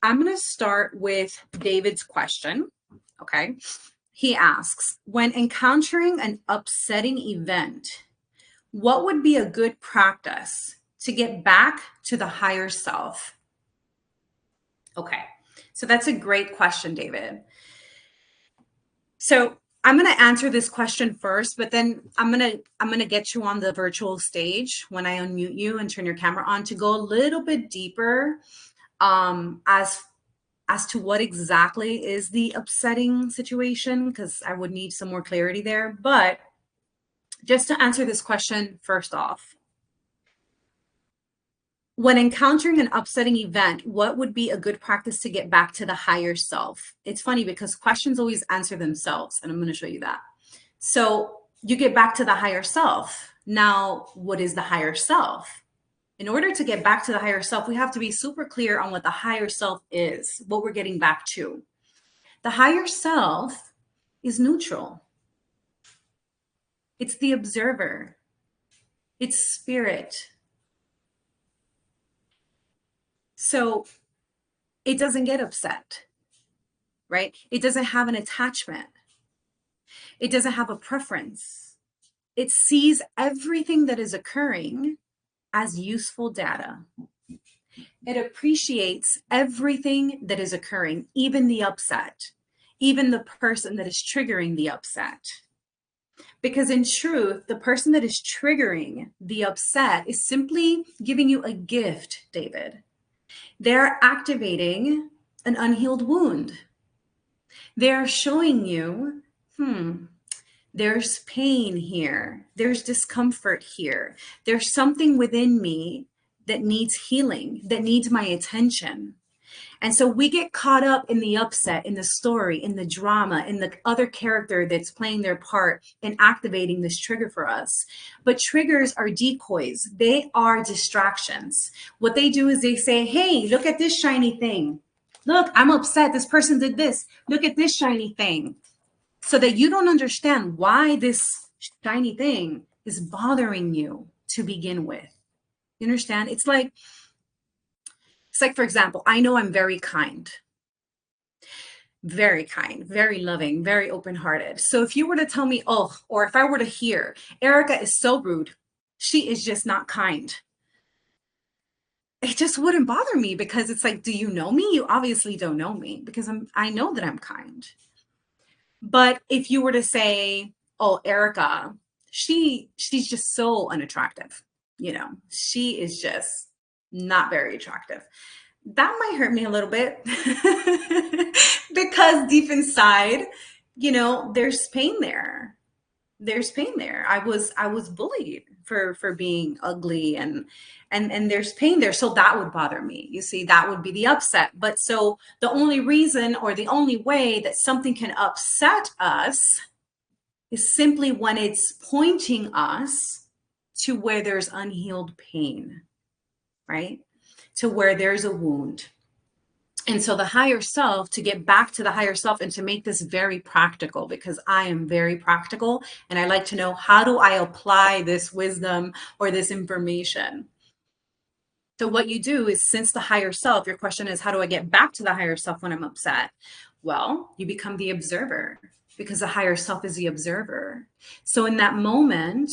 I'm going to start with David's question. Okay. He asks, when encountering an upsetting event, what would be a good practice to get back to the higher self? Okay. So that's a great question, David. So I'm going to answer this question first, but then I'm going to get you on the virtual stage when I unmute you and turn your camera on to go a little bit deeper as to what exactly is the upsetting situation, because I would need some more clarity there. But just to answer this question first off, when encountering an upsetting event, what would be a good practice to get back to the higher self? It's funny because questions always answer themselves, and I'm going to show you that. So you get back to the higher self. Now, what is the higher self? In order to get back to the higher self, we have to be super clear on what the higher self is, what we're getting back to. The higher self is neutral. It's the observer. It's spirit. So it doesn't get upset, right? It doesn't have an attachment. It doesn't have a preference. It sees everything that is occurring as useful data. It appreciates everything that is occurring, even the upset, even the person that is triggering the upset. Because in truth, the person that is triggering the upset is simply giving you a gift, David. They're activating an unhealed wound. They're showing you, there's pain here. There's discomfort here. There's something within me that needs healing, that needs my attention. And so we get caught up in the upset, in the story, in the drama, in the other character that's playing their part in activating this trigger for us. But triggers are decoys. They are distractions. What they do is they say, hey, look at this shiny thing. Look, I'm upset. This person did this. Look at this shiny thing. So that you don't understand why this shiny thing is bothering you to begin with. You understand? It's like, for example, I know I'm very kind, very loving, very open-hearted. So if you were to tell me, oh, or if I were to hear, Erica is so rude, she is just not kind, it just wouldn't bother me, because it's like, do you know me? You obviously don't know me, because I know that I'm kind. But if you were to say, oh, Erica, she's just so unattractive, she is just not very attractive, that might hurt me a little bit because deep inside, there's pain there. There's pain there. I was bullied for being ugly, and there's pain there. So that would bother me. You see, that would be the upset. But so the only reason, or the only way that something can upset us, is simply when it's pointing us to where there's unhealed pain, right? To where there's a wound. And so the higher self, to get back to the higher self, and to make this very practical, because I am very practical and I like to know, how do I apply this wisdom or this information? So what you do is, since the higher self, your question is, how do I get back to the higher self when I'm upset? Well, you become the observer, because the higher self is the observer. So in that moment,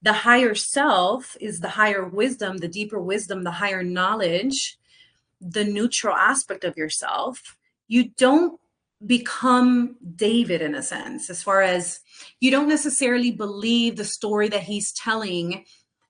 the higher self is the higher wisdom, the deeper wisdom, the higher knowledge, the neutral aspect of yourself. You don't become David, in a sense, as far as you don't necessarily believe the story that he's telling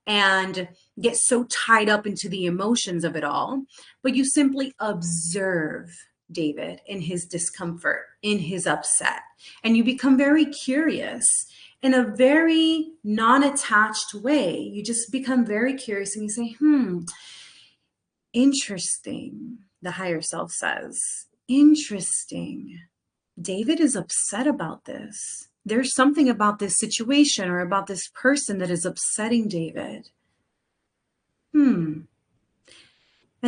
and get so tied up into the emotions of it all, but you simply observe David in his discomfort, in his upset, and you become very curious in a very non-attached way. You just become very curious and you say, interesting, the higher self says. Interesting. David is upset about this. There's something about this situation or about this person that is upsetting David. And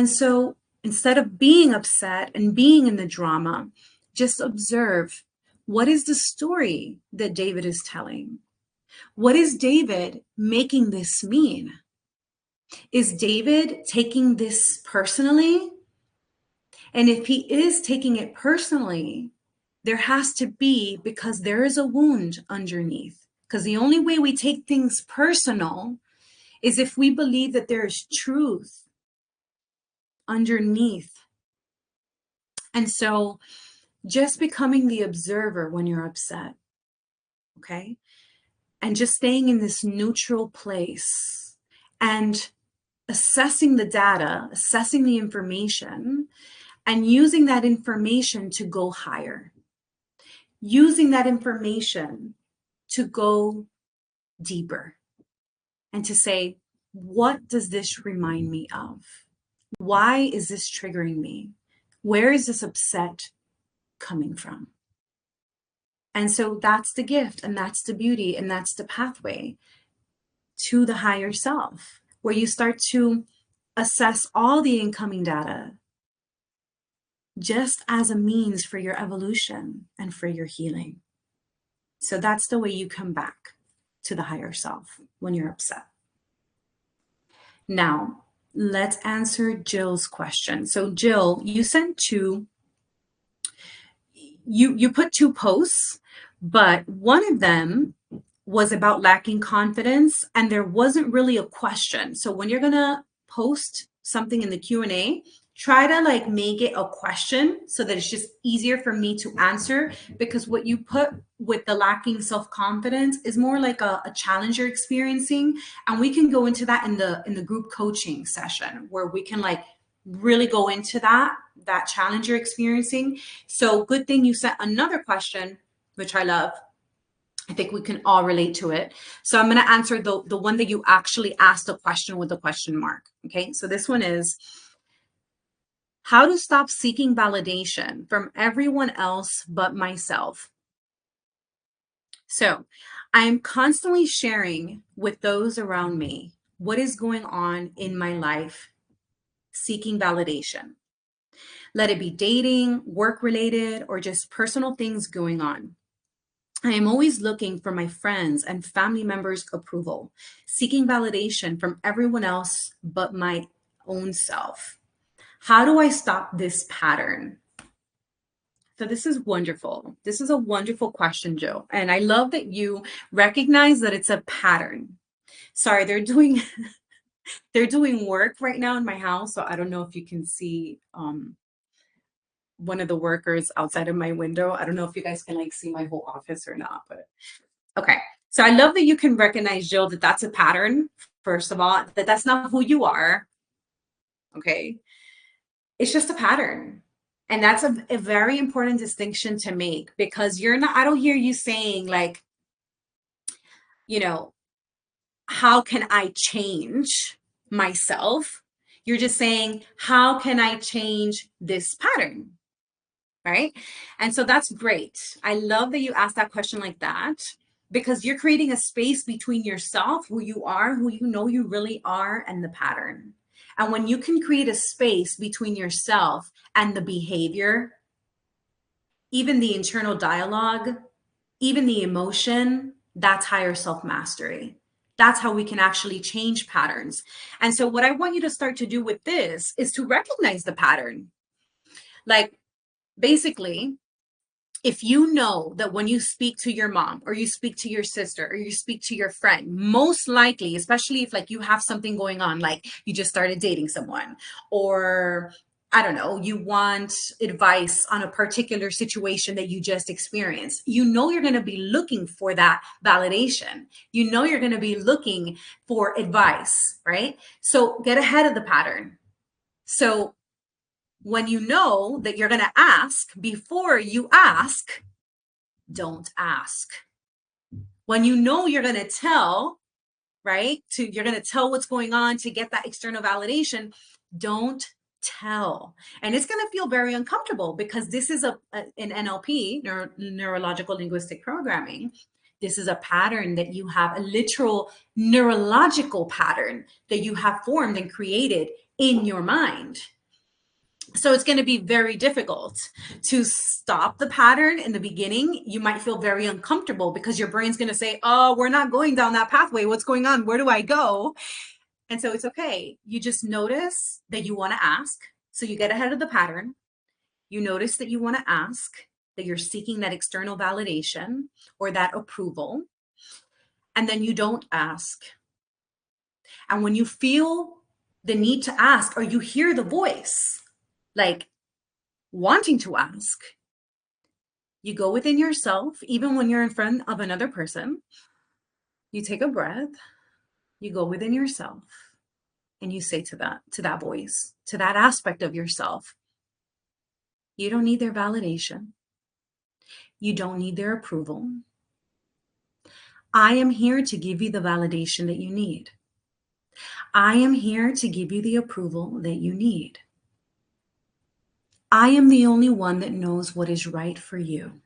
so instead of being upset and being in the drama, just observe, what is the story that David is telling? What is David making this mean? Is David taking this personally? And if he is taking it personally, there has to be, because there is a wound underneath. Because the only way we take things personal is if we believe that there is truth underneath. And so just becoming the observer when you're upset, okay? And just staying in this neutral place and assessing the data, assessing the information, and using that information to go higher, using that information to go deeper and to say, what does this remind me of? Why is this triggering me? Where is this upset coming from? And so that's the gift, and that's the beauty, and that's the pathway to the higher self, where you start to assess all the incoming data just as a means for your evolution and for your healing. So that's the way you come back to the higher self when you're upset. Now, let's answer Jill's question. So Jill, you sent you put two posts, but one of them was about lacking confidence, and there wasn't really a question. So when you're gonna post something in the Q&A, try to like make it a question so that it's just easier for me to answer, because what you put with the lacking self-confidence is more like a challenge you're experiencing, and we can go into that in the group coaching session where we can like really go into that challenge you're experiencing. So good thing you sent another question, which I love. I think we can all relate to it. So I'm going to answer the one that you actually asked a question with a question mark. Okay. So this one is, how to stop seeking validation from everyone else but myself. So I'm constantly sharing with those around me what is going on in my life, seeking validation. Let it be dating, work related, or just personal things going on. I am always looking for my friends and family members' approval, seeking validation from everyone else but my own self. How do I stop this pattern? So this is wonderful. This is a wonderful question, Joe. And I love that you recognize that it's a pattern. Sorry, they're doing they're doing work right now in my house, so I don't know if you can see one of the workers outside of my window. I don't know if you guys can like see my whole office or not, but okay. So I love that you can recognize, Jill, that that's a pattern. First of all, that that's not who you are. Okay. It's just a pattern. And that's a very important distinction to make, because you're not, I don't hear you saying like, you know, how can I change myself? You're just saying, how can I change this pattern? Right? And so that's great. I love that you asked that question like that, because you're creating a space between yourself, who you are, who you know you really are, and the pattern. And when you can create a space between yourself and the behavior, even the internal dialogue, even the emotion, that's higher self mastery. That's how we can actually change patterns. And so, what I want you to start to do with this is to recognize the pattern. Like, basically, if you know that when you speak to your mom or you speak to your sister or you speak to your friend, most likely, especially if like you have something going on, like you just started dating someone, or I don't know, you want advice on a particular situation that you just experienced, you know you're going to be looking for that validation. You know you're going to be looking for advice, right? So get ahead of the pattern. So when you know that you're going to ask, before you ask, don't ask. When you know you're going to tell, right? You're going to tell what's going on to get that external validation, don't tell. And it's going to feel very uncomfortable, because this is an NLP, neurological linguistic programming. This is a pattern that you have, a literal neurological pattern that you have formed and created in your mind. So it's going to be very difficult to stop the pattern in the beginning. You might feel very uncomfortable because your brain's going to say, oh, we're not going down that pathway. What's going on? Where do I go? And so it's okay. You just notice that you want to ask. So you get ahead of the pattern. You notice that you want to ask, that you're seeking that external validation or that approval, and then you don't ask. And when you feel the need to ask, or you hear the voice, like wanting to ask, you go within yourself, even when you're in front of another person, you take a breath, you go within yourself, and you say to that voice, to that aspect of yourself, you don't need their validation. You don't need their approval. I am here to give you the validation that you need. I am here to give you the approval that you need. I am the only one that knows what is right for you.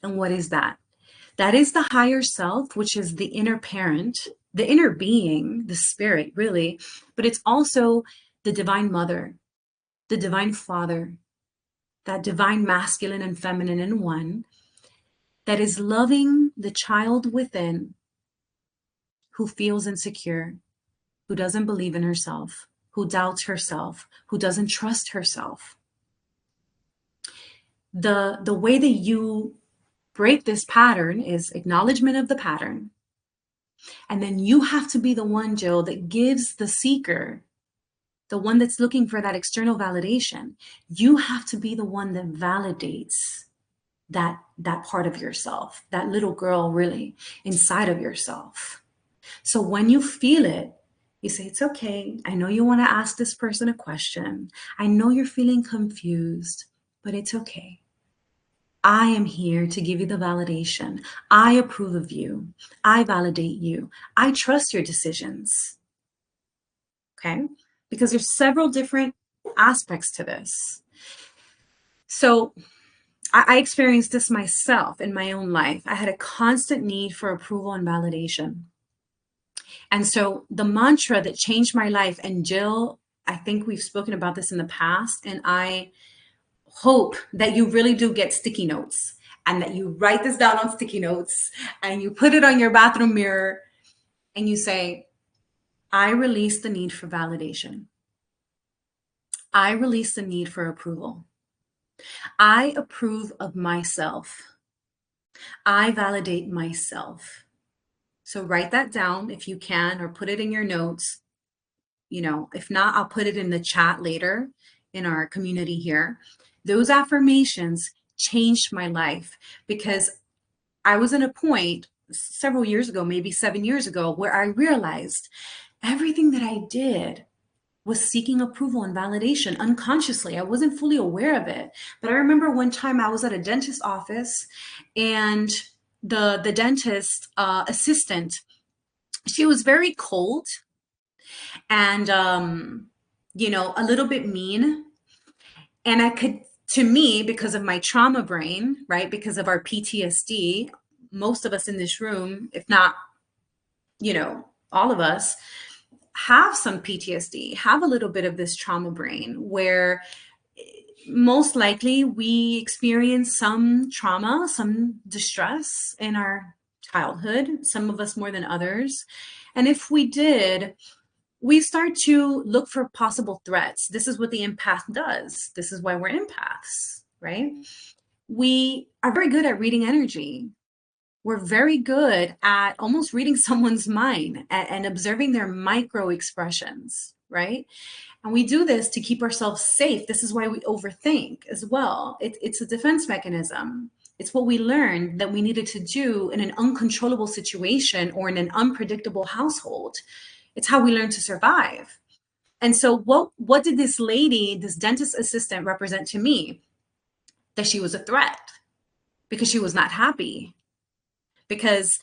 And what is that? That is the higher self, which is the inner parent, the inner being, the spirit, really. But it's also the divine mother, the divine father, that divine masculine and feminine in one that is loving the child within who feels insecure, who doesn't believe in herself, who doubts herself, who doesn't trust herself. The way that you break this pattern is acknowledgement of the pattern. And then you have to be the one, Jill, that gives the seeker, the one that's looking for that external validation. You have to be the one that validates that part of yourself, that little girl really inside of yourself. So when you feel it, you say, it's okay. I know you want to ask this person a question. I know you're feeling confused, but it's okay. I am here to give you the validation. I approve of you. I validate you. I trust your decisions. Okay? Because there's several different aspects to this. So I experienced this myself in my own life. I had a constant need for approval and validation. And so the mantra that changed my life, and Jill, I think we've spoken about this in the past, and I hope that you really do get sticky notes and that you write this down on sticky notes and you put it on your bathroom mirror and you say, I release the need for validation. I release the need for approval. I approve of myself. I validate myself. So write that down if you can, or put it in your notes. You know, if not, I'll put it in the chat later in our community here. Those affirmations changed my life because I was in a point several years ago, maybe 7 years ago, where I realized everything that I did was seeking approval and validation unconsciously. I wasn't fully aware of it. But I remember one time I was at a dentist's office and the dentist assistant, she was very cold and, a little bit mean. And I could, to me, because of my trauma brain, right, because of our PTSD, most of us in this room, if not, all of us, have some PTSD, have a little bit of this trauma brain where most likely we experience some trauma, some distress in our childhood, some of us more than others. And if we did, we start to look for possible threats. This is what the empath does. This is why we're empaths, right? We are very good at reading energy. We're very good at almost reading someone's mind and observing their micro expressions, right? And we do this to keep ourselves safe. This is why we overthink as well. It's a defense mechanism. It's what we learned that we needed to do in an uncontrollable situation or in an unpredictable household. It's how we learn to survive. And so what did this lady, this dentist assistant, represent to me? That she was a threat because she was not happy. Because,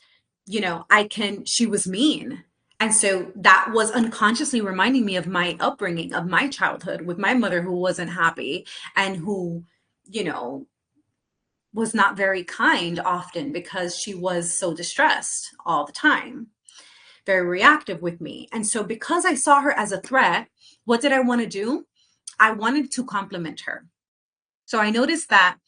she was mean. And so that was unconsciously reminding me of my upbringing, of my childhood with my mother who wasn't happy and who, was not very kind often because she was so distressed all the time, very reactive with me. And so because I saw her as a threat, what did I want to do? I wanted to compliment her. So I noticed that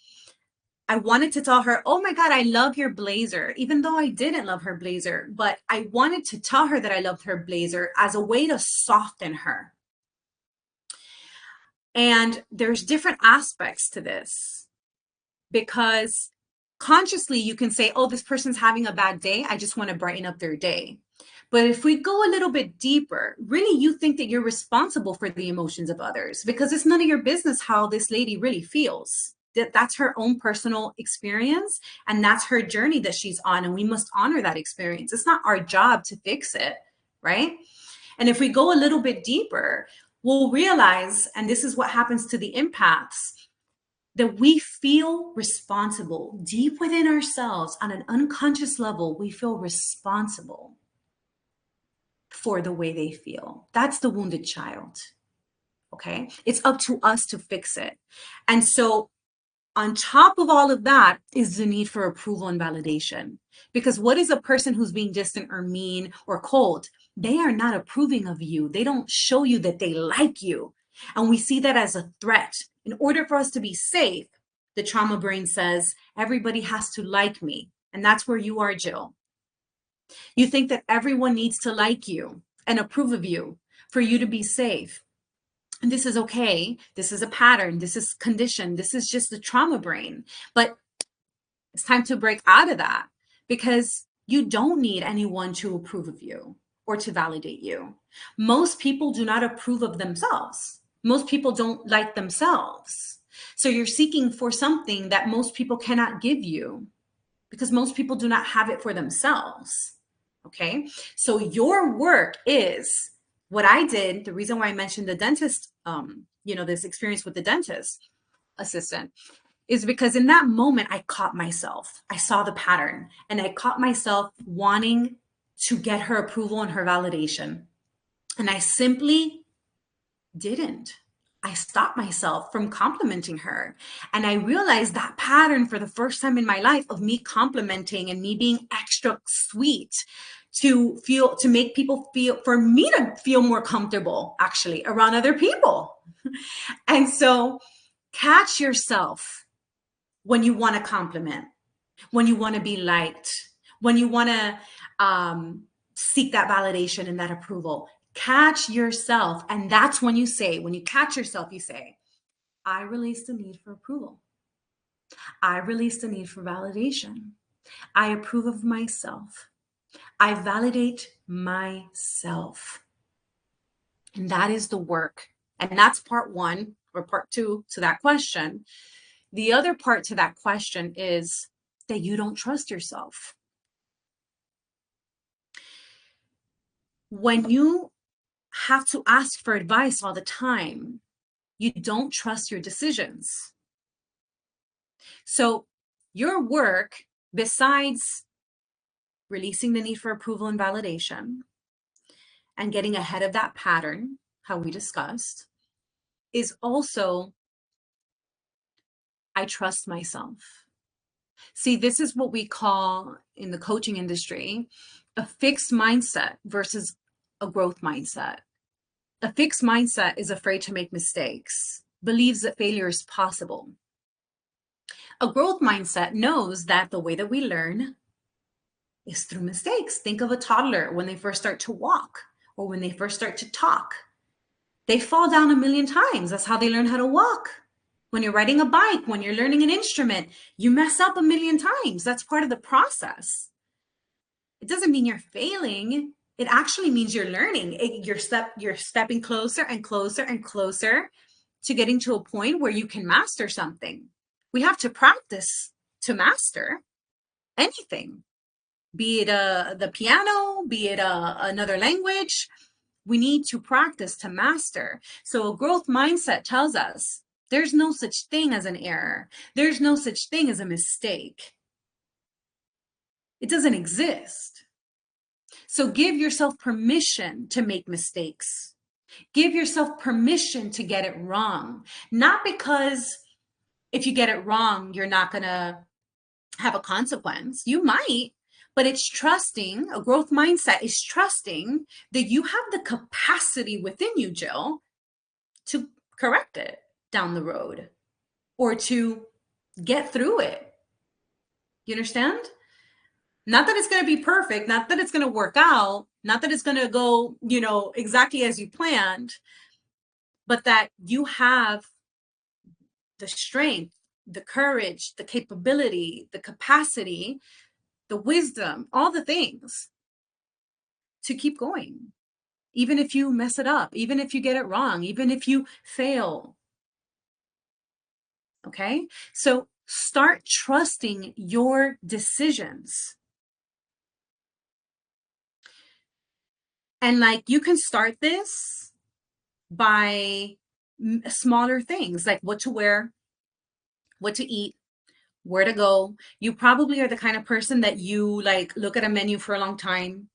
I wanted to tell her, oh my God, I love your blazer, even though I didn't love her blazer. But I wanted to tell her that I loved her blazer as a way to soften her. And there's different aspects to this because consciously you can say, oh, this person's having a bad day. I just want to brighten up their day. But if we go a little bit deeper, really, you think that you're responsible for the emotions of others because it's none of your business how this lady really feels. That's her own personal experience and that's her journey that she's on. And we must honor that experience. It's not our job to fix it, right? And if we go a little bit deeper, we'll realize, and this is what happens to the empaths, that we feel responsible deep within ourselves on an unconscious level. We feel responsible for the way they feel. That's the wounded child. Okay. It's up to us to fix it. And so, on top of all of that is the need for approval and validation. Because what is a person who's being distant or mean or cold? They are not approving of you. They don't show you that they like you. And we see that as a threat. In order for us to be safe, the trauma brain says, everybody has to like me. And that's where you are, Jill. You think that everyone needs to like you and approve of you for you to be safe. And this is okay. This is a pattern. This is conditioned. This is just the trauma brain. But it's time to break out of that because you don't need anyone to approve of you or to validate you. Most people do not approve of themselves. Most people don't like themselves. So you're seeking for something that most people cannot give you because most people do not have it for themselves. Okay. So your work is what I did. The reason why I mentioned the dentist, this experience with the dentist assistant is because in that moment, I caught myself. I saw the pattern and I caught myself wanting to get her approval and her validation. And I simply didn't. I stopped myself from complimenting her. And I realized that pattern for the first time in my life of me complimenting and me being extra sweet to make people feel, for me to feel more comfortable actually around other people. And so catch yourself when you want to compliment, when you want to be liked, when you want to seek that validation and that approval. Catch yourself. And that's when you catch yourself, you say, I release the need for approval. I release the need for validation. I approve of myself. I validate myself. And that is the work. And that's part one or part two to that question. The other part to that question is that you don't trust yourself. When you have to ask for advice all the time, you don't trust your decisions. So your work, besides releasing the need for approval and validation and getting ahead of that pattern, how we discussed, is also, I trust myself. See, this is what we call in the coaching industry a fixed mindset versus a growth mindset. A fixed mindset is afraid to make mistakes, believes that failure is possible. A growth mindset knows that the way that we learn is through mistakes. Think of a toddler when they first start to walk or when they first start to talk. They fall down a million times. That's how they learn how to walk. When you're riding a bike, when you're learning an instrument, you mess up a million times. That's part of the process. It doesn't mean you're failing. It actually means you're learning. You're stepping closer and closer and closer to getting to a point where you can master something. We have to practice to master anything, be it the piano, be it another language. We need to practice to master. So a growth mindset tells us there's no such thing as an error. There's no such thing as a mistake. It doesn't exist. So give yourself permission to make mistakes. Give yourself permission to get it wrong. Not because if you get it wrong, you're not going to have a consequence. You might, but it's trusting. A growth mindset is trusting that you have the capacity within you, Jill, to correct it down the road or to get through it. You understand? Not that it's going to be perfect, not that it's going to work out, not that it's going to go, exactly as you planned, but that you have the strength, the courage, the capability, the capacity, the wisdom, all the things to keep going. Even if you mess it up, even if you get it wrong, even if you fail. Okay? So start trusting your decisions. And like you can start this by smaller things like what to wear, what to eat, where to go. You probably are the kind of person that you like look at a menu for a long time,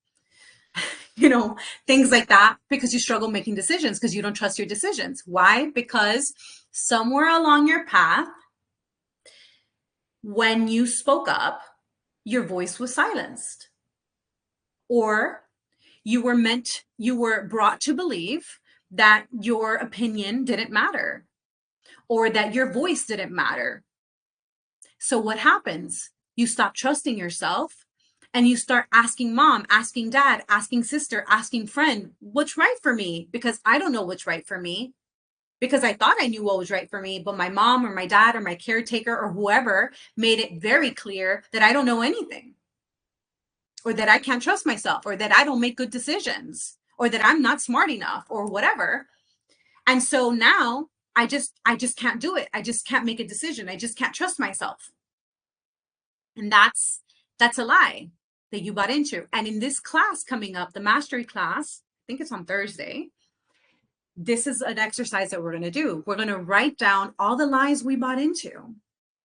you know, things like that, because you struggle making decisions because you don't trust your decisions. Why? Because somewhere along your path, when you spoke up, your voice was silenced. Or you were brought to believe that your opinion didn't matter or that your voice didn't matter. So what happens? You stop trusting yourself and you start asking mom, asking dad, asking sister, asking friend, what's right for me? Because I don't know what's right for me. Because I thought I knew what was right for me, but my mom or my dad or my caretaker or whoever made it very clear that I don't know anything, or that I can't trust myself, or that I don't make good decisions, or that I'm not smart enough, or whatever. And so now I just can't do it. I just can't make a decision. I just can't trust myself. And that's a lie that you bought into. And in this class coming up, the mastery class, I think it's on Thursday, this is an exercise that we're going to do. We're going to write down all the lies we bought into,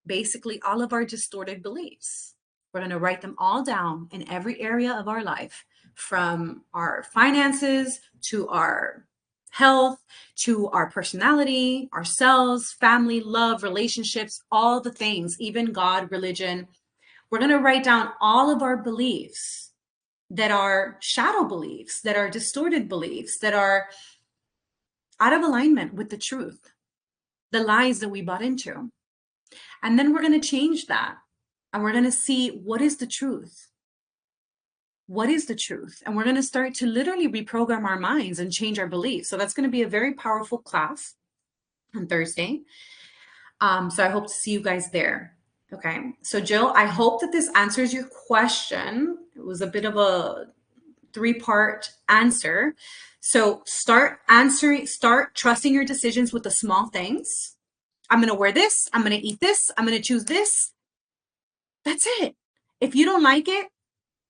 basically all of our distorted beliefs. We're going to write them all down in every area of our life, from our finances to our health to our personality, ourselves, family, love, relationships, all the things, even God, religion. We're going to write down all of our beliefs that are shadow beliefs, that are distorted beliefs, that are out of alignment with the truth, the lies that we bought into. And then we're going to change that. And we're going to see what is the truth. What is the truth? And we're going to start to literally reprogram our minds and change our beliefs. So that's going to be a very powerful class on Thursday. So I hope to see you guys there. Okay. So Jill, I hope that this answers your question. It was a bit of a 3-part answer. So start trusting your decisions with the small things. I'm going to wear this. I'm going to eat this. I'm going to choose this. That's it. If you don't like it,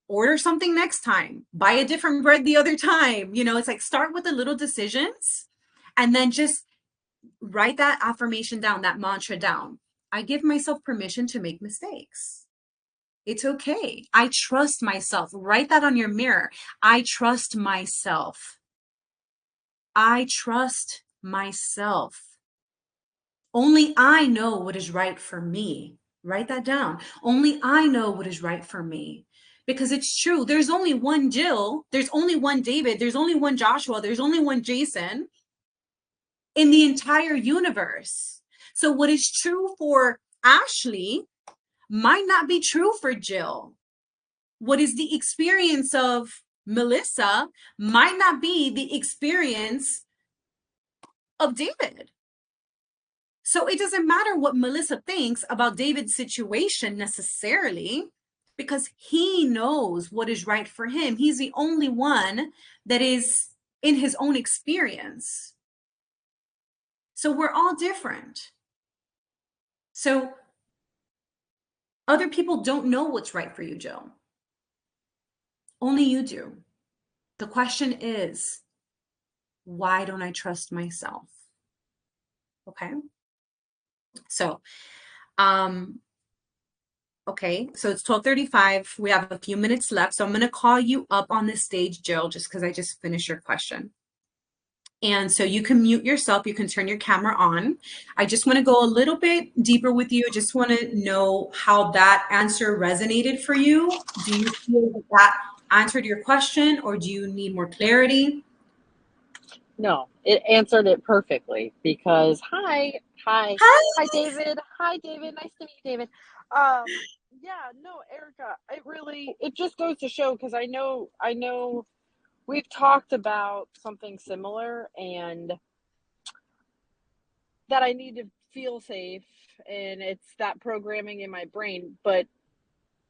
order something next time. Buy a different bread the other time. You know, it's like start with the little decisions and then just write that affirmation down, that mantra down. I give myself permission to make mistakes. It's okay. I trust myself. Write that on your mirror. I trust myself. I trust myself. Only I know what is right for me. Write that down. Only I know what is right for me. Because it's true. There's only one Jill. There's only one David. There's only one Joshua. There's only one Jason in the entire universe. So what is true for Ashley might not be true for Jill. What is the experience of Melissa might not be the experience of David. So it doesn't matter what Melissa thinks about David's situation necessarily, because he knows what is right for him. He's the only one that is in his own experience. So we're all different. So other people don't know what's right for you, Jill. Only you do. The question is, why don't I trust myself? Okay. So, okay, so it's 12:35. We have a few minutes left. So I'm going to call you up on this stage, Jill, just because I just finished your question. And so you can mute yourself. You can turn your camera on. I just want to go a little bit deeper with you. I just want to know how that answer resonated for you. Do you feel that that answered your question, or do you need more clarity? No, it answered it perfectly because hi David. Hi David. Nice to meet you, David. Yeah, no, Erica, it just goes to show because I know we've talked about something similar and that I need to feel safe, and it's that programming in my brain. But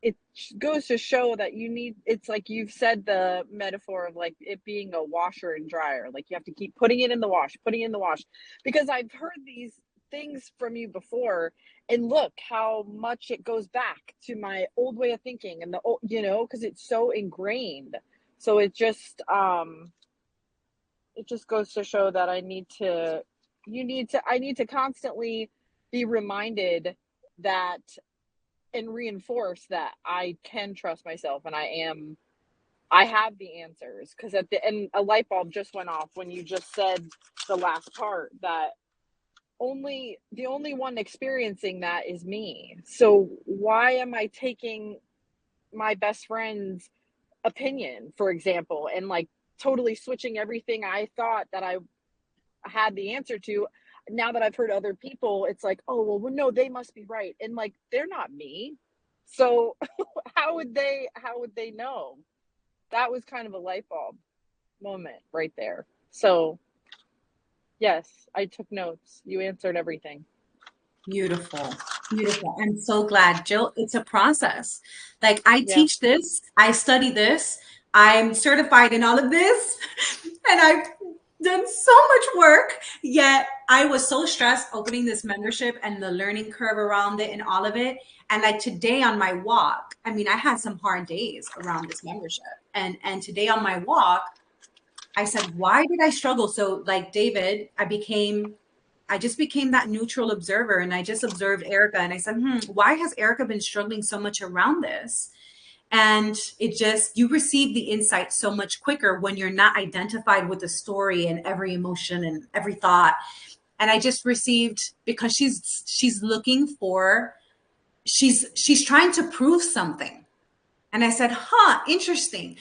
it goes to show that it's like you've said, the metaphor of like it being a washer and dryer. Like you have to keep putting it in the wash, putting it in the wash, because I've heard these things from you before, and look how much it goes back to my old way of thinking, and the old, because it's so ingrained. So it just goes to show that I need to constantly be reminded that, and reinforce that I can trust myself, and I have the answers. Because at the end, a light bulb just went off when you just said the last part, that the only one experiencing that is me. So why am I taking my best friend's opinion, for example, and like totally switching everything I thought that I had the answer to? Now that I've heard other people, it's like, oh, well, no, they must be right. And like, they're not me. So how would they know? That was kind of a light bulb moment right there. So yes, I took notes. You answered everything. Beautiful. Beautiful. I'm so glad, Jill. It's a process. Like I Yeah. teach this, I study this, I'm certified in all of this, and I've done so much work. Yet I was so stressed opening this membership and the learning curve around it and all of it. And like today on my walk, I mean, I had some hard days around this membership. And today on my walk, I said, why did I struggle? So like David, I just became that neutral observer, and I just observed Erica and I said, why has Erica been struggling so much around this? And it just, you receive the insight so much quicker when you're not identified with the story and every emotion and every thought. And I just received, because she's looking for, she's trying to prove something. And I said, interesting.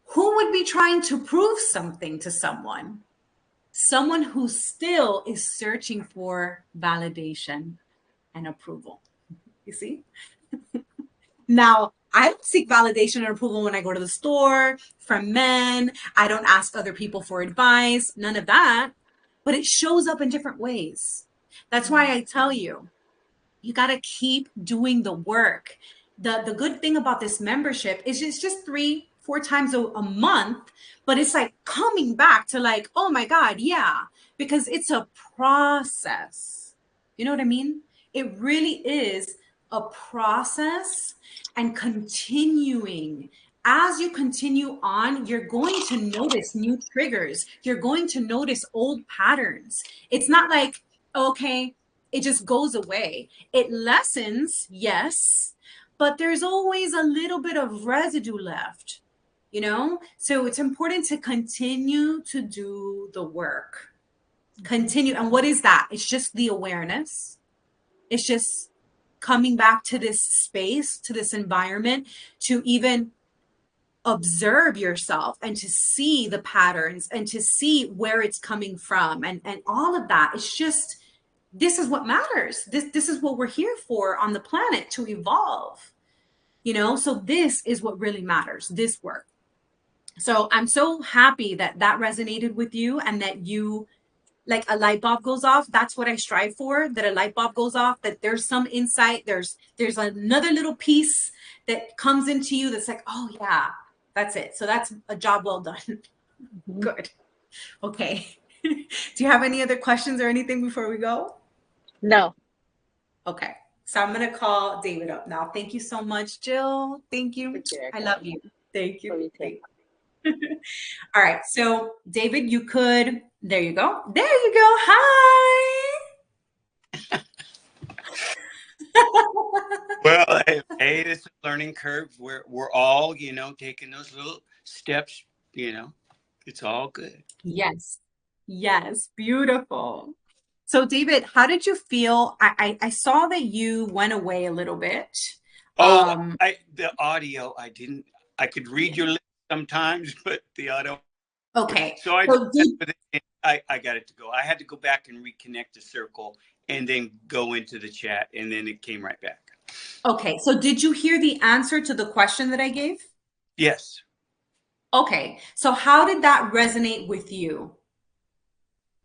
Who would be trying to prove something to someone? Someone who still is searching for validation and approval. You see? Now, I don't seek validation and approval when I go to the store from men. I don't ask other people for advice, none of that. But it shows up in different ways. That's why I tell you, you got to keep doing the work. The good thing about this membership is it's just 3 4 times a month, but it's like coming back to like, oh my God, yeah, because it's a process. You know what I mean? It really is a process, and continuing. As you continue on, you're going to notice new triggers. You're going to notice old patterns. It's not like, okay, it just goes away. It lessens, yes, but there's always a little bit of residue left, you know? So it's important to continue to do the work. Continue. And what is that? It's just the awareness. It's just coming back to this space, to this environment, to even observe yourself and to see the patterns and to see where it's coming from, and all of that. It's just, this is what matters. This is what we're here for on the planet, to evolve, you know? So this is what really matters, this work. So I'm so happy that that resonated with you, and that you, like, a light bulb goes off. That's what I strive for, that a light bulb goes off, that there's some insight, there's another little piece that comes into you that's like, oh yeah, that's it. So that's a job well done. Mm-hmm. Good. Okay. Do you have any other questions or anything before we go? No. Okay. So I'm going to call David up now. Thank you so much, Jill. Thank you. Thank you, I Erica. love you. Thank Love you. you too. Thank you. All right. So, David, you could, there you go. There you go. Hi. Well, hey, this is a learning curve. We're all, taking those little steps, it's all good. Yes. Yes. Beautiful. So, David, how did you feel? I saw that you went away a little bit. Oh, Um, the audio, I could read yeah. your lips sometimes, but the audio. Okay. So I just, So, did, I got it to go. I had to go back and reconnect the circle and then go into the chat, and then it came right back. okay. So, did you hear the answer to the question that I gave? Yes. Okay. So, how did that resonate with you?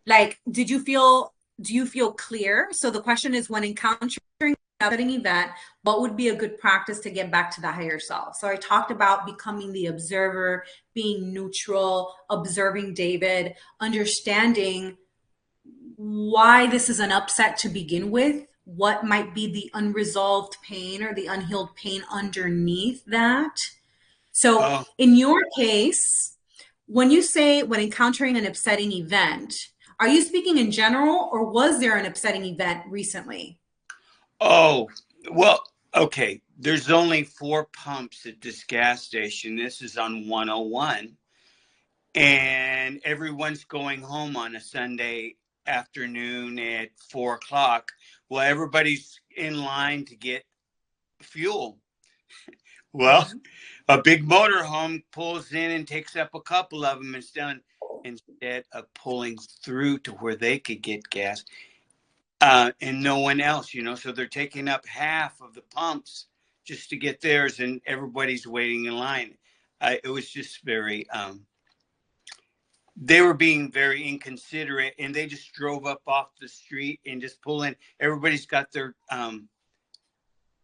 Like, did you feel do you feel clear? So the question is, when encountering an upsetting event, what would be a good practice to get back to the higher self? So I talked about becoming the observer, being neutral, observing David, understanding why this is an upset to begin with, what might be the unresolved pain or the unhealed pain underneath that. So Oh, in your case, when you say when encountering an upsetting event, are you speaking in general, or was there an upsetting event recently? oh, well, okay. There's only 4 pumps at this gas station. This is on 101. And everyone's going home on a Sunday afternoon at 4 o'clock. Well, everybody's in line to get fuel. Well, Mhm. a big motorhome pulls in and takes up a couple of them instead of pulling through to where they could get gas, and no one else, so they're taking up half of the pumps just to get theirs, and everybody's waiting in line. It was just very, they were being very inconsiderate, and they just drove up off the street and just pull in. Everybody's got their,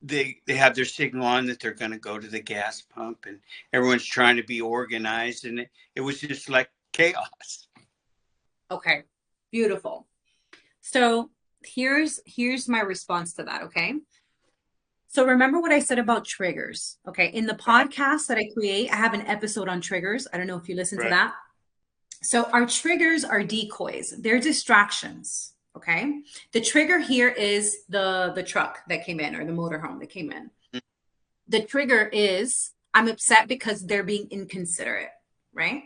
they have their signal on that they're going to go to the gas pump, and everyone's trying to be organized, and it was just like chaos. Okay, beautiful. So here's my response to that, okay? So remember what I said about triggers, okay? In the Right, podcast that I create, I have an episode on triggers. I don't know if you listen to right. that. So our triggers are decoys. They're distractions, okay? The trigger here is the truck that came in, or the motorhome that came in. The trigger is I'm upset because they're being inconsiderate, right?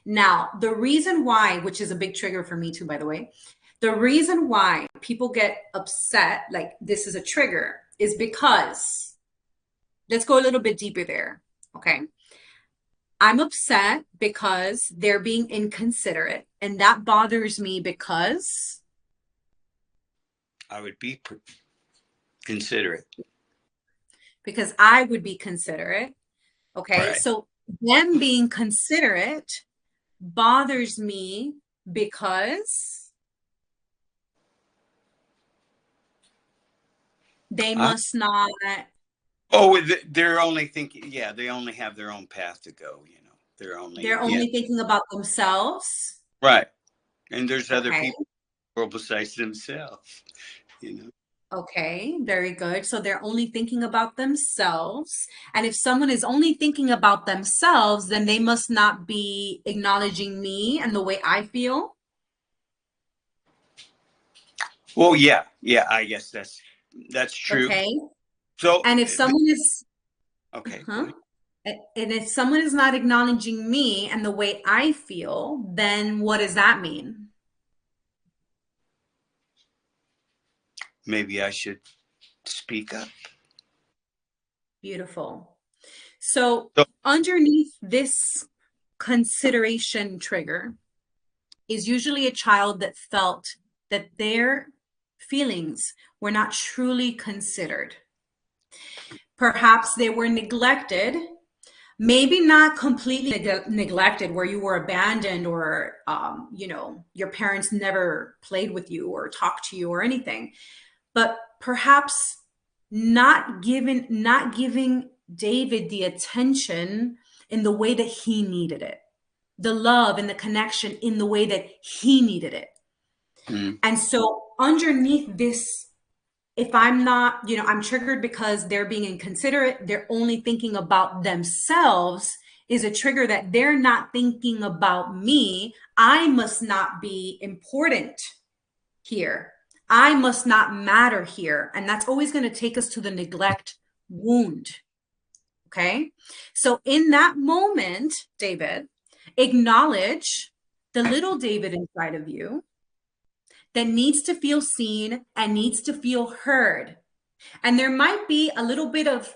Now, the reason why, which is a big trigger for me too, by the way, the reason why people get upset, like this is a trigger, is because let's go a little bit deeper there. Okay. I'm upset because they're being inconsiderate. And that bothers me I would be considerate. because I would be considerate. Okay. Right. So them being considerate bothers me because they Uh, must not. oh, they're only thinking, yeah, they only have their own path to go, They're only, They're yeah, only thinking about themselves. right. And there's other Okay. people in the world besides themselves, you know. Okay. Very good. So they're only thinking about themselves. And if someone is only thinking about themselves, then they must not be acknowledging me and the way I feel. Well, yeah, yeah, I guess that's true. Okay. So, And if someone is, okay, go huh? ahead. And if someone is not acknowledging me and the way I feel, then what does that mean? Maybe I should speak up. Beautiful. So So, underneath this consideration trigger is usually a child that felt that their feelings were not truly considered. Perhaps they were neglected, maybe not completely neglected where you were abandoned or your parents never played with you or talked to you or anything, but perhaps not giving David the attention in the way that he needed it, the love and the connection in the way that he needed it. mm, And so underneath this, if I'm not, I'm triggered because they're being inconsiderate, they're only thinking about themselves, is a trigger that they're not thinking about me. I must not be important here. I must not matter here. And that's always going to take us to the neglect wound. Okay. So in that moment, David, acknowledge the little David inside of you that needs to feel seen and needs to feel heard. And there might be a little bit of,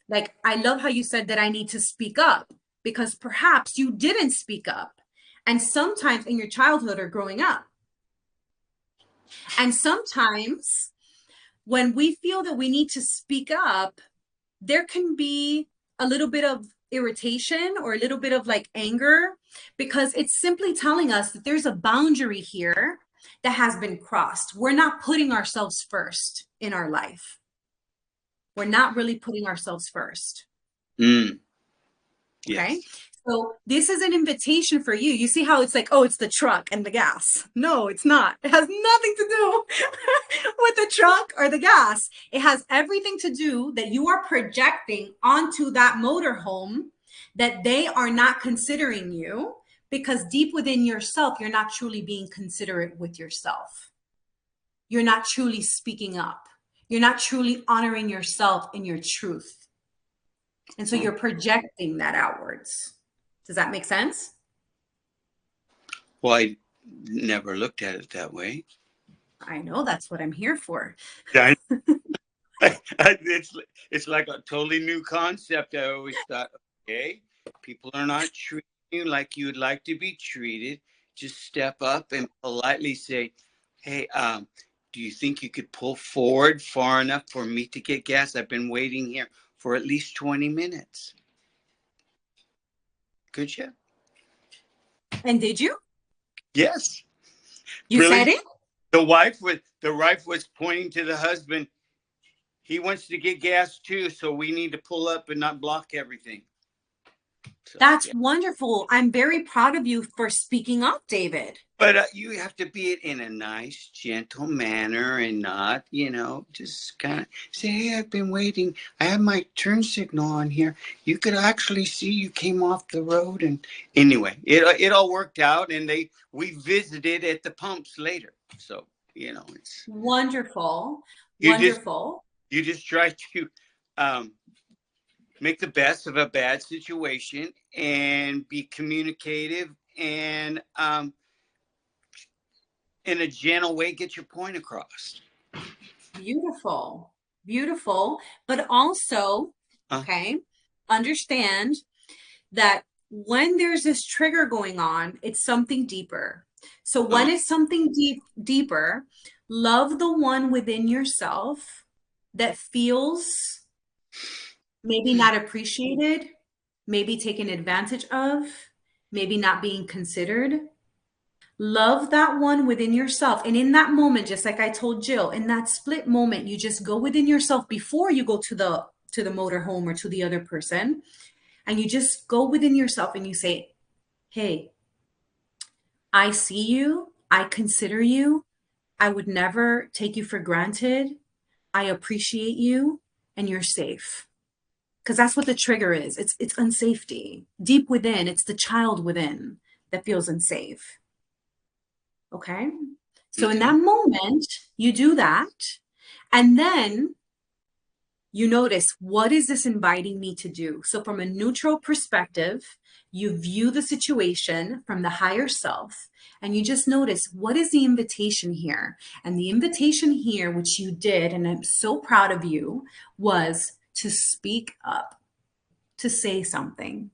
like, I love how you said that I need to speak up because perhaps you didn't speak up. And sometimes in your childhood or growing up, and sometimes when we feel that we need to speak up, there can be a little bit of irritation or a little bit of like anger because it's simply telling us that there's a boundary here that has been crossed. We're not putting ourselves first in our life. We're not really putting ourselves first. Mm, Okay. yes. So this is an invitation for you. You see how it's like, oh, it's the truck and the gas. No, it's not. It has nothing to do with the truck or the gas. It has everything to do that you are projecting onto that motorhome, that they are not considering you, because deep within yourself, you're not truly being considerate with yourself. You're not truly speaking up. You're not truly honoring yourself in your truth. And so you're projecting that outwards. Does that make sense? Well, I never looked at it that way. I know, that's what I'm here for. Yeah, it's like a totally new concept. I always thought, okay, people are not treating you like you would like to be treated. Just step up and politely say, "Hey, do you think you could pull forward far enough for me to get gas? I've been waiting here for at least 20 minutes." Could you? And did you? Yes. You Really? said it? The wife was pointing to the husband. He wants to get gas too, so we need to pull up and not block everything. So That's yeah. wonderful. I'm very proud of you for speaking up, David. But you have to be it in a nice, gentle manner and not, just kind of say, "Hey, I've been waiting. I have my turn signal on here. You could actually see you came off the road." And anyway, it all worked out, and we visited at the pumps later. So it's Wonderful. you just Wonderful. you just try to um, make the best of a bad situation and be communicative and in a gentle way get your point across. Beautiful. Beautiful. But also, Uh, okay, understand that when there's this trigger going on, it's something deeper. So uh, when it's something deeper, love the one within yourself that feels maybe not appreciated, maybe taken advantage of, maybe not being considered. Love that one within yourself. And in that moment, just like I told Jill, in that split moment, you just go within yourself before you go to the motorhome or to the other person. And you just go within yourself and you say, hey, I see you. I consider you. I would never take you for granted. I appreciate you and you're safe. Because that's what the trigger is. It's unsafety. Deep within, it's the child within that feels unsafe. Okay. So in okay. that moment, you do that. And then you notice, what is this inviting me to do? So from a neutral perspective, you view the situation from the higher self and you just notice, what is the invitation here? And the invitation here, which you did, and I'm so proud of you, was to speak up, to say something.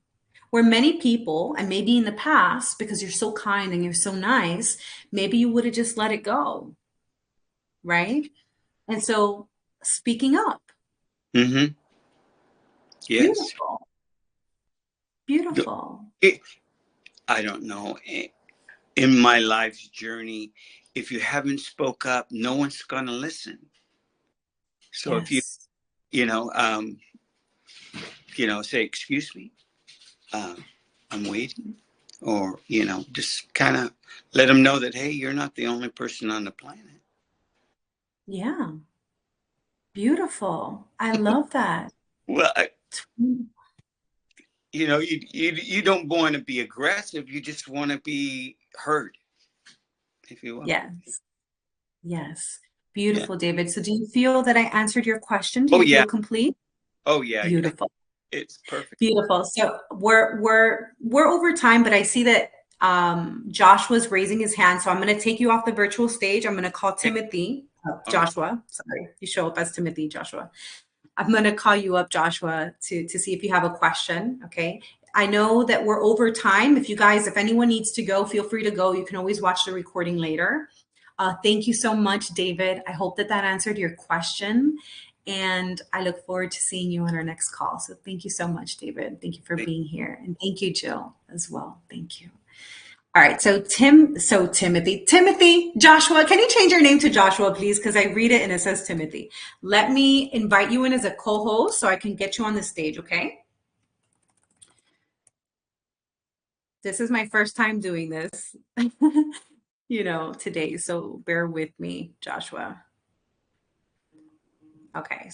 Where many people, and maybe in the past, because you're so kind and you're so nice, maybe you would have just let it go, right? And so speaking up, Mm-hmm. Yes. beautiful, beautiful. It, I don't know. In my life's journey, if you haven't spoke up, no one's going to listen. So if Yes. you know, say, "Excuse me, um, I'm waiting," or just kind of let them know that, hey, you're not the only person on the planet. Yeah. Beautiful. I love that. Well, you don't want to be aggressive. You just want to be heard, if you will. Yes. Yes. Yeah. Beautiful, David. So do you feel that I answered your question? Do Oh you yeah. feel complete? Oh yeah. Yeah. Beautiful. It's perfect. Beautiful. So we're over time, but I see that Joshua's raising his hand. So I'm going to take you off the virtual stage. I'm going to call Okay. Timothy, All right. Joshua. Sorry, you show up as Timothy, Joshua. I'm going to call you up, Joshua, to see if you have a question. Okay. I know that we're over time. If anyone needs to go, feel free to go. You can always watch the recording later. Thank you so much, David. I hope that answered your question. And I look forward to seeing you on our next call. So thank you so much, David. Thank you for Thank being here. And thank you, Jill, as well. Thank you. All right. So Timothy, Joshua, can you change your name to Joshua, please? Because I read it and it says Timothy. Let me invite you in as a co-host so I can get you on the stage, okay? This is my first time doing this, today. So bear with me, Joshua. Okay.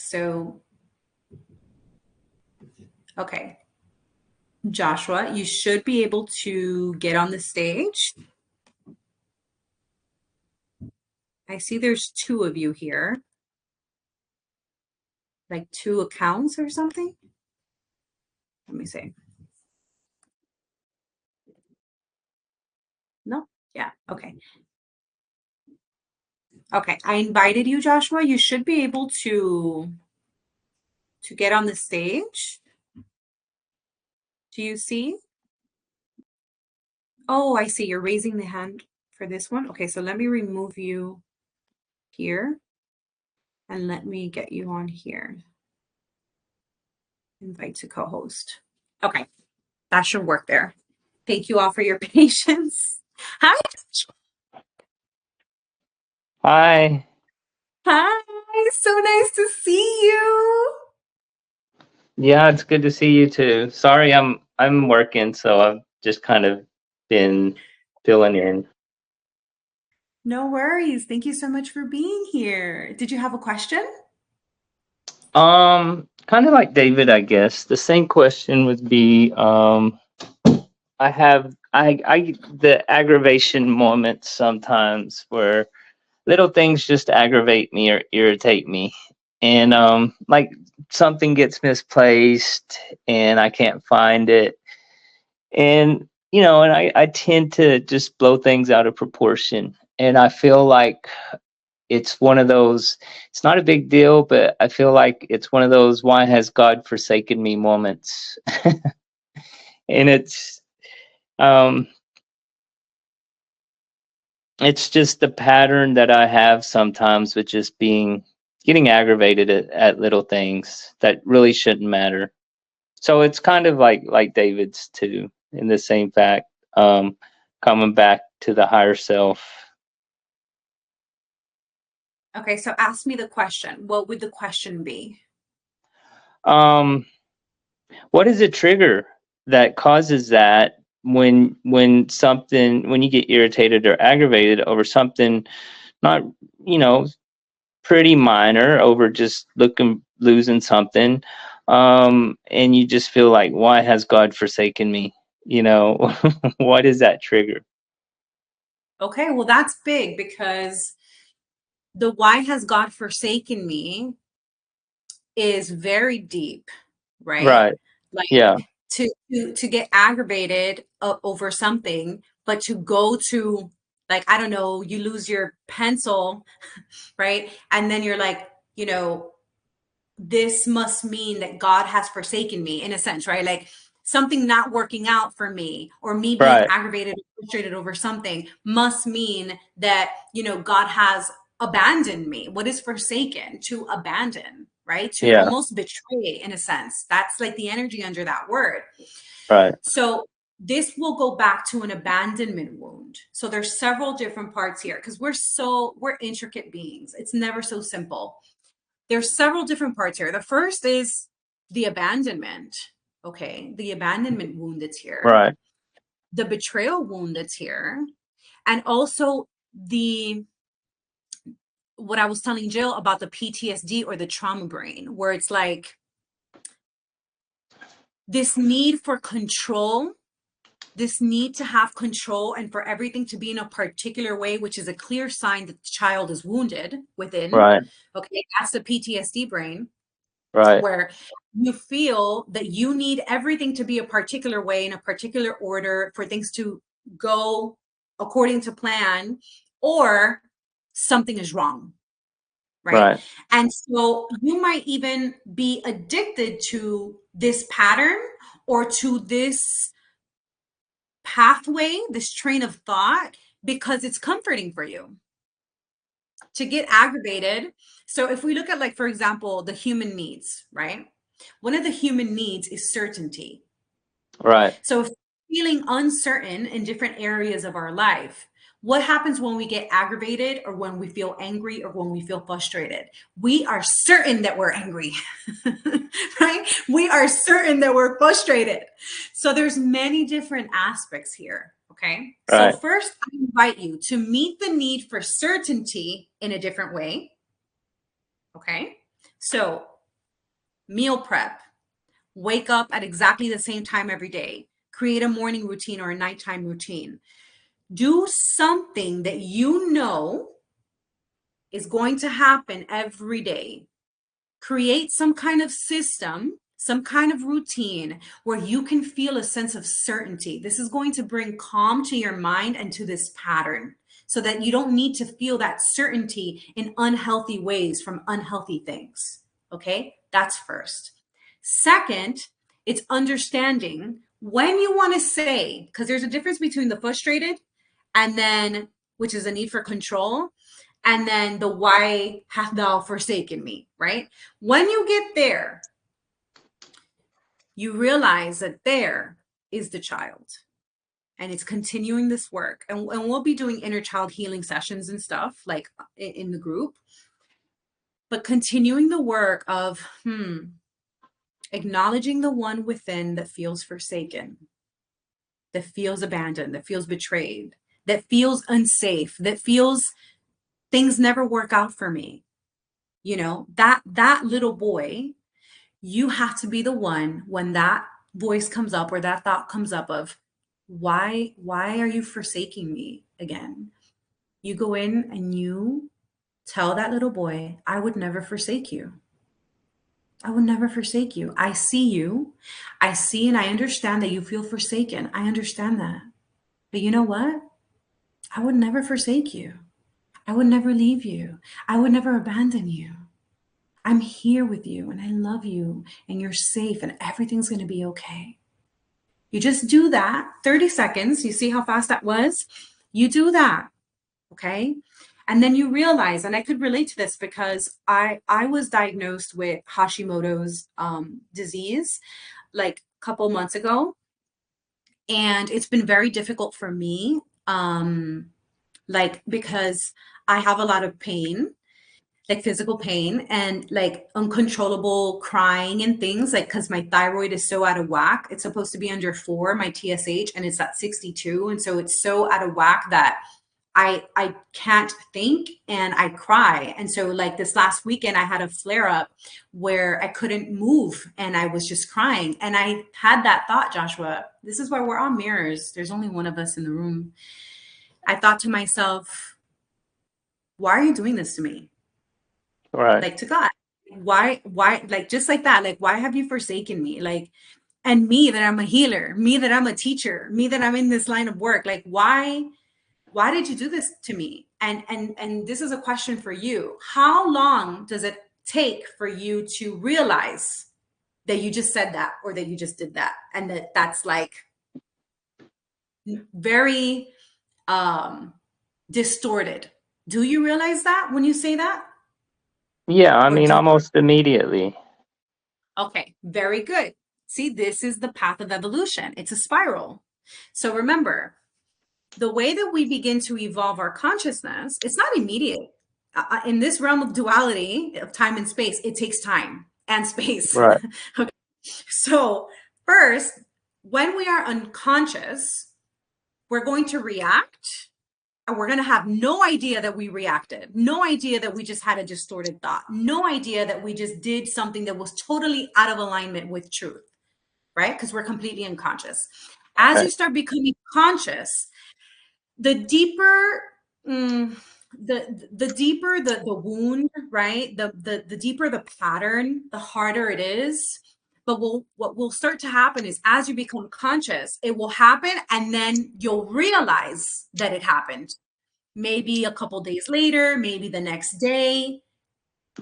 Okay. Joshua, you should be able to get on the stage. I see there's two of you here, like two accounts or something. Let me see. No? Yeah. Okay. Okay. I invited you, Joshua. You should be able to get on the stage. Do you see? Oh, I see. You're raising the hand for this one. Okay, so let me remove you here and let me get you on here. Invite to co-host. Okay, that should work there. Thank you all for your patience. Hi. Hi. Hi. So nice to see you. Yeah, it's good to see you too. Sorry, I'm working, so I've just kind of been filling in. No worries. Thank you so much for being here. Did you have a question? Kind of like David, I guess. The same question would be, I have I the aggravation moments sometimes where little things just aggravate me or irritate me. And like something gets misplaced and I can't find it. And I tend to just blow things out of proportion. And I feel like it's one of those, it's not a big deal, but I feel like it's one of those why has God forsaken me moments. And um it's just the pattern that I have sometimes with just getting aggravated at little things that really shouldn't matter. So it's kind of like David's too, in the same fact, um, coming back to the higher self. Okay, so ask me the question. What would the question be? Um, what is a trigger that causes that when you get irritated or aggravated over something not you know pretty minor, over just losing something, and you just feel like, why has God forsaken me? What is that trigger? Okay, well, that's big because the why has God forsaken me is very deep, right? Right. Like Yeah. to get aggravated over something, but to go to, like, I don't know, you lose your pencil, right? And then you're like, you know, this must mean that God has forsaken me in a sense, right? Like something not working out for me or me being Right. aggravated or frustrated over something must mean that, God has abandoned me. What is forsaken? To abandon, right? To Yeah. almost betray in a sense. That's like the energy under that word. Right. So this will go back to an abandonment wound. So there's several different parts here because we're intricate beings. It's never so simple. There's several different parts here. The first is the abandonment. Okay, the abandonment wound that's here, Right. the betrayal wound that's here, and also the what I was telling Jill about the PTSD or the trauma brain, where it's like this need for control, this need to have control and for everything to be in a particular way, which is a clear sign that the child is wounded within. Right. Okay, that's the PTSD brain, Right. where you feel that you need everything to be a particular way in a particular order for things to go according to plan, or something is wrong, right? Right. And so you might even be addicted to this pattern or to this pathway, this train of thought, because it's comforting for you to get aggravated. So if we look at, like, for example, the human needs, right? One of the human needs is certainty. Right. So feeling uncertain in different areas of our life. What happens when we get aggravated or when we feel angry or when we feel frustrated? We are certain that we're angry, right? We are certain that we're frustrated. So there's many different aspects here. Okay. So Right. first, I invite you to meet the need for certainty in a different way. Okay. So meal prep, wake up at exactly the same time every day, create a morning routine or a nighttime routine. Do something that you know is going to happen every day. Create some kind of system, some kind of routine where you can feel a sense of certainty. This is going to bring calm to your mind and to this pattern so that you don't need to feel that certainty in unhealthy ways from unhealthy things. Okay, that's first. Second, it's understanding when you want to say, because there's a difference between the frustrated and then, which is a need for control, and then the why hast thou forsaken me, right? When you get there, you realize that there is the child and it's continuing this work. And we'll be doing inner child healing sessions and stuff like in the group, but continuing the work of acknowledging the one within that feels forsaken, that feels abandoned, that feels betrayed, that feels unsafe, that feels things never work out for me. You know, that little boy, you have to be the one when that voice comes up or that thought comes up of why are you forsaking me again? You go in and you tell that little boy, I would never forsake you. I would never forsake you. I see you. I see and I understand that you feel forsaken. I understand that. But you know what? I would never forsake you. I would never leave you. I would never abandon you. I'm here with you and I love you and you're safe and everything's going to be okay. You just do that 30 seconds. You see how fast that was? You do that. Okay. And then you realize, and I could relate to this because I was diagnosed with Hashimoto's disease like a couple months ago. And it's been very difficult for me. Like because I have a lot of pain, like physical pain and like uncontrollable crying and things like because my thyroid is so out of whack. It's supposed to be under 4, my TSH, and it's at 62. And so it's so out of whack that I can't think and I cry. And so like this last weekend I had a flare up where I couldn't move and I was just crying. And I had that thought, Joshua, this is why we're all mirrors. There's only one of us in the room. I thought to myself, why are you doing this to me? Right. Like to God. Why, like just like that, like why have you forsaken me? Like, and me that I'm a healer, me that I'm a teacher, me that I'm in this line of work, like why did you do this to me? And this is a question for you. How long does it take for you to realize that you just said that or that you just did that and that that's like very distorted? Do you realize that when you say that? Yeah, I Or mean, do almost immediately. Okay, very good. See, this is the path of evolution. It's a spiral. So remember, the way that we begin to evolve our consciousness, it's not immediate. In this realm of duality of time and space, it takes time and space. Right. Okay. So, first, when we are unconscious, we're going to react and we're going to have no idea that we reacted, no idea that we just had a distorted thought, no idea that we just did something that was totally out of alignment with truth, right? Because we're completely unconscious. As you Right. start becoming conscious, the deeper the deeper the wound, right? The deeper the pattern, the harder it is. But what will start to happen is as you become conscious, it will happen and then you'll realize that it happened. Maybe a couple days later, maybe the next day.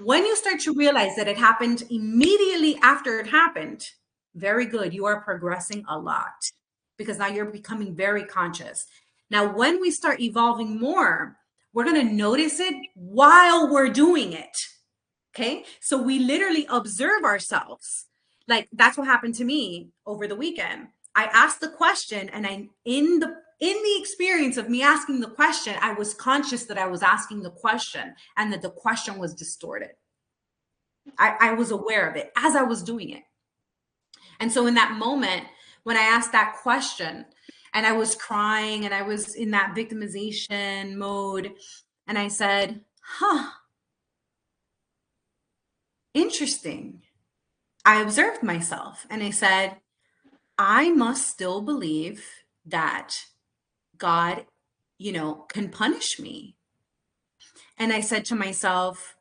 When you start to realize that it happened immediately after it happened, very good. You are progressing a lot because now you're becoming very conscious. Now, when we start evolving more, we're going to notice it while we're doing it. Okay. So we literally observe ourselves. Like that's what happened to me over the weekend. I asked the question, and in the experience of me asking the question, I was conscious that I was asking the question and that the question was distorted. I was aware of it as I was doing it. And so in that moment, when I asked that question and I was crying and I was in that victimization mode, and I said, huh, interesting. I observed myself and I said, I must still believe that God, can punish me. And I said to myself,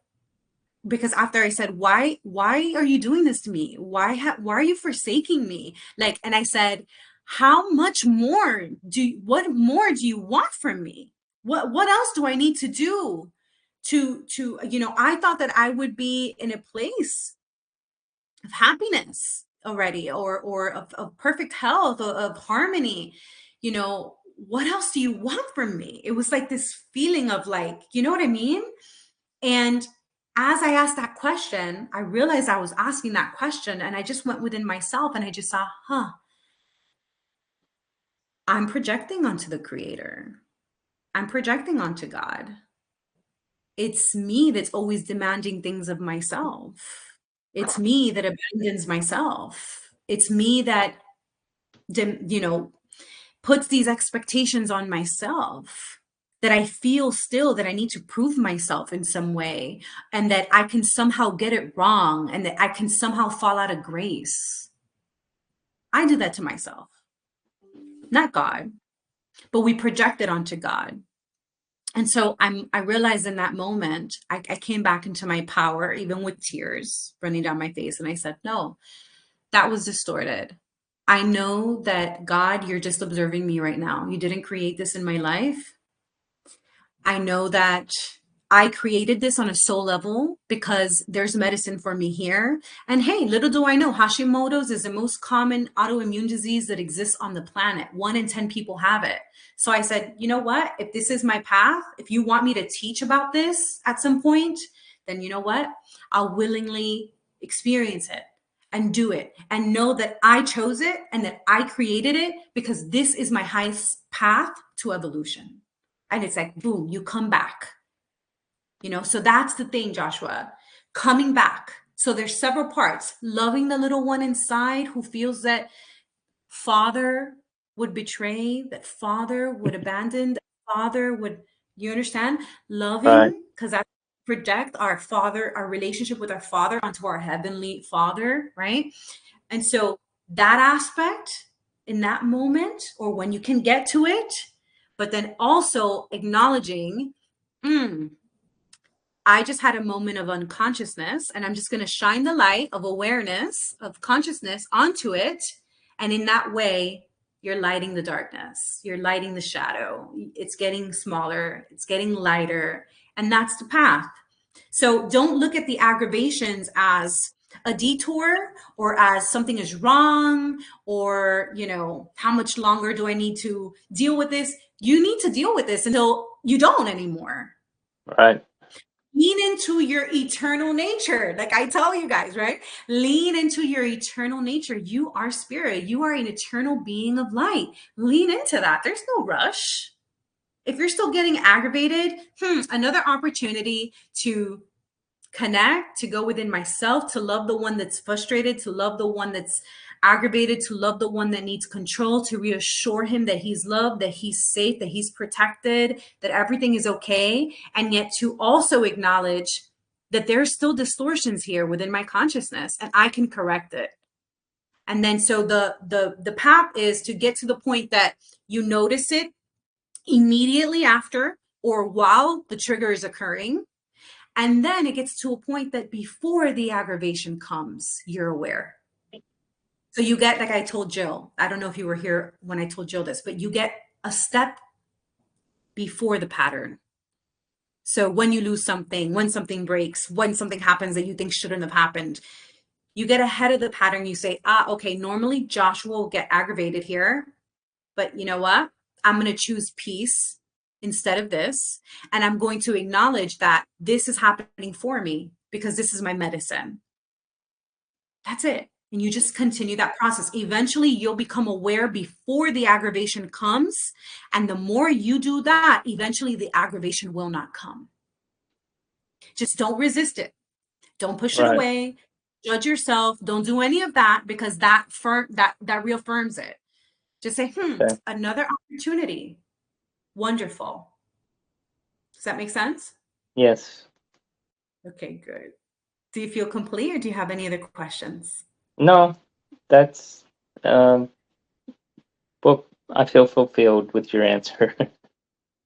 because after I said, why are you doing this to me? Why are you forsaking me? Like, and I said, how much more what more do you want from me? What else do I need to do I thought that I would be in a place of happiness already, or of perfect health, of harmony. What else do you want from me? It was like this feeling of, like, you know what I mean? And as I asked that question, I realized I was asking that question, and I just went within myself and I just saw, I'm projecting onto the creator. I'm projecting onto God. It's me that's always demanding things of myself. It's me that abandons myself. It's me that, puts these expectations on myself, that I feel still that I need to prove myself in some way, and that I can somehow get it wrong, and that I can somehow fall out of grace. I do that to myself, not God, but we project it onto God. And so I realized in that moment, I came back into my power, even with tears running down my face. And I said, no, that was distorted. I know that, God, you're just observing me right now. You didn't create this in my life. I know that I created this on a soul level because there's medicine for me here. And hey, little do I know, Hashimoto's is the most common autoimmune disease that exists on the planet. 1 in 10 people have it. So I said, you know what? If this is my path, if you want me to teach about this at some point, then you know what? I'll willingly experience it and do it and know that I chose it and that I created it, because this is my highest path to evolution. And it's like, boom, you come back. So that's the thing, Joshua, coming back. So there's several parts: loving the little one inside who feels that father would betray, that father would abandon, that father would, you understand? Right. Loving, because that project our father, our relationship with our father onto our heavenly father, right? And so that aspect in that moment, or when you can get to it, but then also acknowledging, I just had a moment of unconsciousness, and I'm just going to shine the light of awareness, of consciousness onto it. And in that way, you're lighting the darkness, you're lighting the shadow. It's getting smaller, it's getting lighter. And that's the path. So don't look at the aggravations as a detour, or as something is wrong, or, how much longer do I need to deal with this? You need to deal with this until you don't anymore. Right. Lean into your eternal nature. Like I tell you guys, right? Lean into your eternal nature. You are spirit. You are an eternal being of light. Lean into that. There's no rush. If you're still getting aggravated, another opportunity to connect, to go within myself, to love the one that's frustrated, to love the one that's aggravated, to love the one that needs control, to reassure him that he's loved, that he's safe, that he's protected, that everything is okay. And yet to also acknowledge that there's still distortions here within my consciousness, and I can correct it. And then so the path is to get to the point that you notice it immediately after, or while the trigger is occurring. And then it gets to a point that before the aggravation comes, you're aware. So you get, like I told Jill, I don't know if you were here when I told Jill this, but you get a step before the pattern. So when you lose something, when something breaks, when something happens that you think shouldn't have happened, you get ahead of the pattern. You say, okay, normally Joshua will get aggravated here, but you know what? I'm going to choose peace instead of this. And I'm going to acknowledge that this is happening for me because this is my medicine. That's it. And you just continue that process. Eventually, you'll become aware before the aggravation comes. And the more you do that, eventually the aggravation will not come. Just don't resist it. Don't push it Right. away. Judge yourself. Don't do any of that, because that reaffirms it. Just say, Okay. another opportunity. Wonderful. Does that make sense? Yes. Okay, good. Do you feel complete, or do you have any other questions? No, that's well, I feel fulfilled with your answer.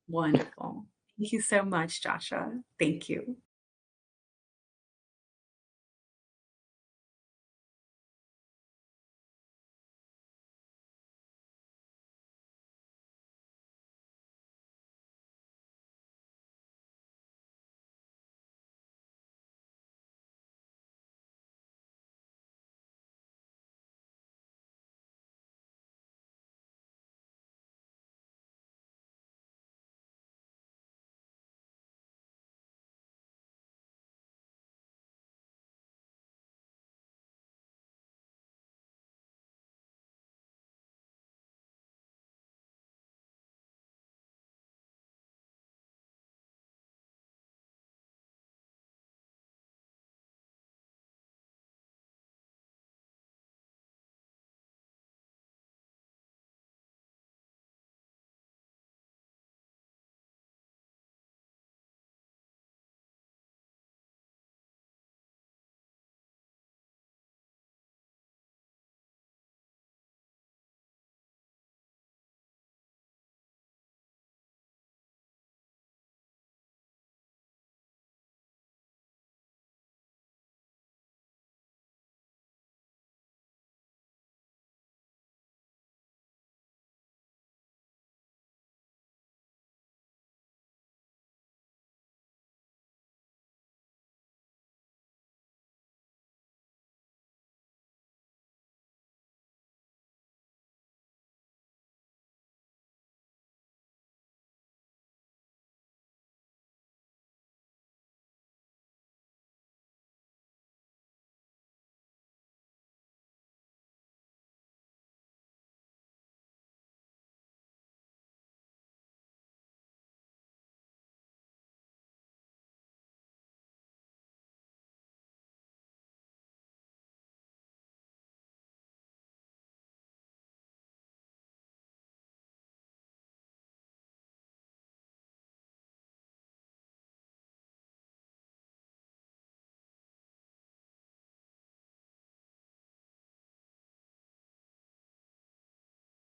Wonderful. Thank you so much, Joshua. Thank you.